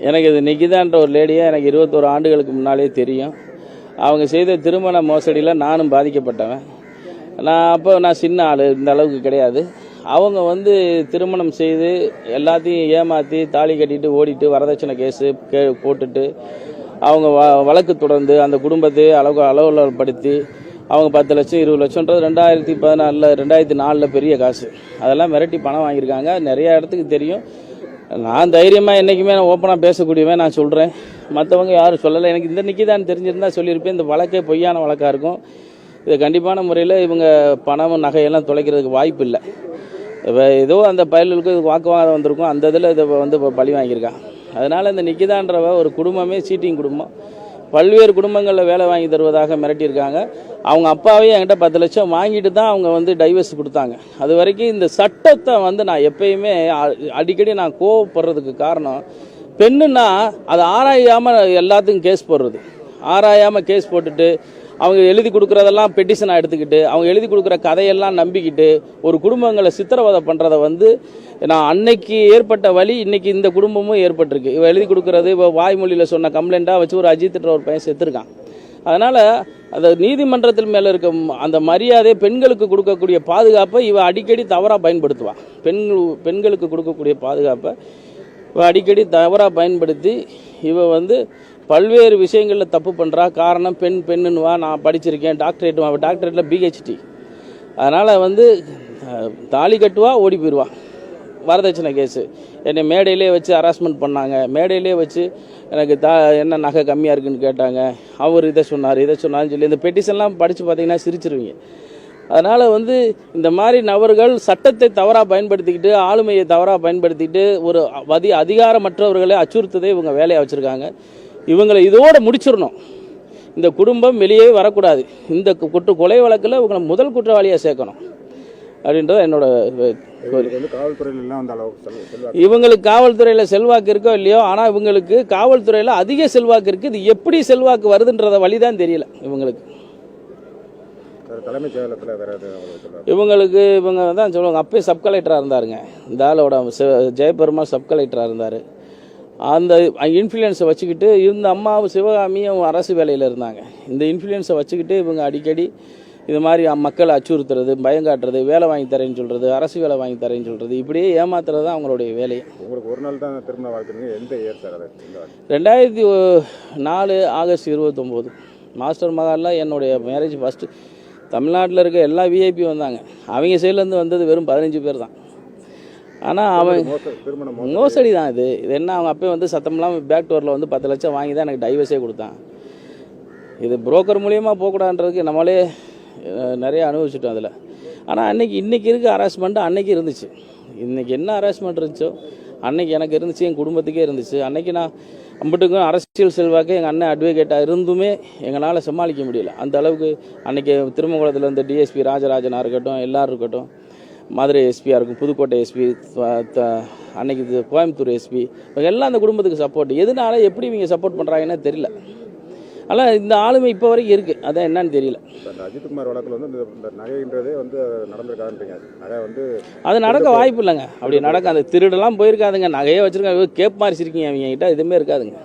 எனக்கு இது நிகிதான்ற ஒரு லேடியை எனக்கு 21 ஆண்டுகளுக்கு முன்னாலே தெரியும். அவங்க செய்த திருமண மோசடியில் நானும் பாதிக்கப்பட்டவன். நான் சின்ன ஆள், இந்த அளவுக்கு கிடையாது. அவங்க திருமணம் செய்து எல்லாத்தையும் ஏமாற்றி தாலி கட்டிட்டு ஓடிட்டு வரதட்சணை கேஸு போட்டுட்டு அவங்க வழக்கு தொடர்ந்து அந்த குடும்பத்தை அளவுலப்படுத்தி அவங்க 10 லட்சம் 20 லட்சம்ன்றது 2014 பெரிய காசு. அதெல்லாம் மிரட்டி பணம் வாங்கியிருக்காங்க. நிறைய இடத்துக்கு தெரியும். நான் தைரியமாக என்றைக்குமே ஓப்பனாக பேசக்கூடியவன். நான் சொல்கிறேன், மற்றவங்க யாரும் சொல்லலை. எனக்கு இந்த நிக்கிதான் தெரிஞ்சிருந்தால் சொல்லியிருப்பேன். இந்த வழக்கே பொய்யான வழக்காக இருக்கும். இது கண்டிப்பான முறையில் இவங்க பணம் நகையெல்லாம் தொலைக்கிறதுக்கு வாய்ப்பு இல்லை. இப்போ ஏதோ அந்த பயல்களுக்கு வாக்குவாதம் வந்திருக்கும், அந்த இதில் இதை இப்போ பழி வாங்கியிருக்கான். அதனால் இந்த நிக்கிதான்றவ ஒரு குடும்பமே சீட்டிங் குடும்பம். பல்வேறு குடும்பங்களில் வேலை வாங்கி தருவதாக மிரட்டியிருக்காங்க. அவங்க அப்பாவே என்கிட்ட 10 லட்சம் வாங்கிட்டு தான் அவங்க டைவர்ஸ் கொடுத்தாங்க. அது வரைக்கும் இந்த சட்டத்தை நான் எப்பயுமே அடிக்கடி நான் கோவப்படுறதுக்கு காரணம், பெண்ணுன்னா அதை ஆராயாமல் எல்லாத்துக்கும் கேஸ் போடுறது. ஆராயாமல் கேஸ் போட்டுட்டு அவங்க எழுதி கொடுக்குறதெல்லாம் பெட்டிஷனாக எடுத்துக்கிட்டு அவங்க எழுதி கொடுக்குற கதையெல்லாம் நம்பிக்கிட்டு ஒரு குடும்பங்களை சித்திரவதை பண்ணுறதை நான் அன்னைக்கு ஏற்பட்ட வழி இன்னைக்கு இந்த குடும்பமும் ஏற்பட்டிருக்கு. இவ எழுதி கொடுக்குறது இப்போ வாய்மொழியில் சொன்ன கம்ப்ளைண்ட்டாக வச்சு ஒரு அஜித்ன்ற ஒரு பையன் செத்துருக்கான். அதனால் அந்த நீதிமன்றத்தில் மேலே இருக்க அந்த மரியாதை, பெண்களுக்கு கொடுக்கக்கூடிய பாதுகாப்பை இவ அடிக்கடி தவறாக பயன்படுத்துவாள். பெண்களுக்கு கொடுக்கக்கூடிய பாதுகாப்பை இவ அடிக்கடி தவறாக பயன்படுத்தி இவ பல்வேறு விஷயங்களில் தப்பு பண்ணுறா. காரணம் பெண்ணுன்னுவா, நான் படிச்சிருக்கேன், டாக்டரேட்டில் பிஹெச்டி. அதனால் தாலி கட்டுவா, ஓடி போயிடுவா. வரதட்சணை கேஸு என்னை மேடையிலே வச்சு ஹராஸ்மெண்ட் பண்ணாங்க. மேடையிலே வச்சு எனக்கு என்ன நகை கம்மியாக இருக்குன்னு கேட்டாங்க. அவர் இதை சொன்னார்னு சொல்லி இந்த பெட்டிஷன்லாம் படித்து பார்த்தீங்கன்னா சிரிச்சிருவீங்க. அதனால் இந்த மாதிரி நபர்கள் சட்டத்தை தவறாக பயன்படுத்திக்கிட்டு, ஆளுமையை தவறாக பயன்படுத்திக்கிட்டு ஒரு அதிகாரமற்றவர்களை அச்சுறுத்ததை இவங்க வேலையாக வச்சுருக்காங்க. இவங்களை இதோடு முடிச்சிடணும். இந்த குடும்பம் வெளியே வரக்கூடாது. இந்த கொலை வழக்கில் இவங்களை முதல் குற்றவாளியாக சேர்க்கணும் அப்படின்றது என்னோட இவங்களுக்கு காவல்துறையில் செல்வாக்கு இருக்கோ இல்லையோ, ஆனால் இவங்களுக்கு காவல்துறையில் அதிக செல்வாக்கு இருக்குது. இது எப்படி செல்வாக்கு வருதுன்றத வழிதான் தெரியல இவங்களுக்கு. இவங்க தான் சொல்லுவாங்க, அப்பயே சப் கலெக்டராக இருந்தாருங்க இந்த ஆளோட, ஜெயபெருமாள் சப் கலெக்டராக இருந்தார். அந்த இன்ஃப்ளூயன்ஸை வச்சுக்கிட்டு இந்த அம்மாவும் சிவகாமியும் அரசு வேலையில் இருந்தாங்க. இந்த இன்ஃப்ளூயன்ஸை வச்சுக்கிட்டு இவங்க அடிக்கடி இது மாதிரி மக்களை அச்சுறுத்துறது, பயங்காட்டுறது, வேலை வாங்கி தரேன்னு சொல்கிறது, அரசு வேலை வாங்கி தரேன்னு சொல்கிறது, இப்படியே ஏமாத்துறது தான் அவங்களுடைய வேலையை. உங்களுக்கு ஒரு நாள் தான் திருமண வாழ்க்கை எந்த இயர் சார்? 2004 ஆகஸ்ட் 29 மாஸ்டர் மகாலில் என்னுடைய மேரேஜ் ஃபஸ்ட்டு. தமிழ்நாட்டில் இருக்க எல்லா விஐபி வந்தாங்க. அவங்க சைட்லேருந்து வந்தது வெறும் 15 பேர் தான். ஆனால் அவன் மோசடி தான். இது என்ன, அவங்க அப்போ சத்தம்லாம் பேக் டோரில் 10 லட்சம் வாங்கி தான் எனக்கு டைவர்ஸே கொடுத்தான். இது புரோக்கர் மூலியமாக போகக்கூடாதுன்றதுக்கு நம்மளே நிறைய அனுபவிச்சுட்டோம் அதில். ஆனால் இன்றைக்கி இருக்க ஹராஸ்மெண்ட்டு அன்றைக்கி இருந்துச்சு. இன்றைக்கி என்ன ஹராஸ்மெண்ட் இருந்துச்சோ அன்றைக்கி எனக்கு இருந்துச்சு, என் குடும்பத்துக்கே இருந்துச்சு. அன்றைக்கி நான் அம்பிட்டுக்கும் அரசியல் செல்வாக்கு எங்கள் அண்ணன் அட்வொகேட்டாக இருந்துமே எங்களால் சமாளிக்க முடியல. அந்த அளவுக்கு அன்றைக்கி திருமங்குளத்தில் இருந்த டிஎஸ்பி ராஜராஜனாக இருக்கட்டும், எல்லோரும் இருக்கட்டும், மதுரை எஸ்பியாக இருக்கும், புதுக்கோட்டை எஸ்பி, அன்னைக்கு கோயம்புத்தூர் எஸ்பி, இவங்க எல்லாம் அந்த குடும்பத்துக்கு சப்போர்ட். எதனால எப்படி இவங்க சப்போர்ட் பண்ணுறாங்கன்னு தெரியல. ஆனால் இந்த ஆளுமை இப்போ வரைக்கும் இருக்குது, அதான் என்னன்னு தெரியல. அஜித்குமார் வழக்கில் இந்த நகைன்றதே நடந்திருக்காதுன்றீங்க. நகை அது நடக்க வாய்ப்பு இல்லைங்க. அப்படி நடக்க அந்த திருடெல்லாம் போயிருக்காதுங்க. நகையே வச்சுருக்காங்க. கேப் மாதிரி இருக்கீங்க அவங்க கிட்ட, எதுவுமே இருக்காதுங்க.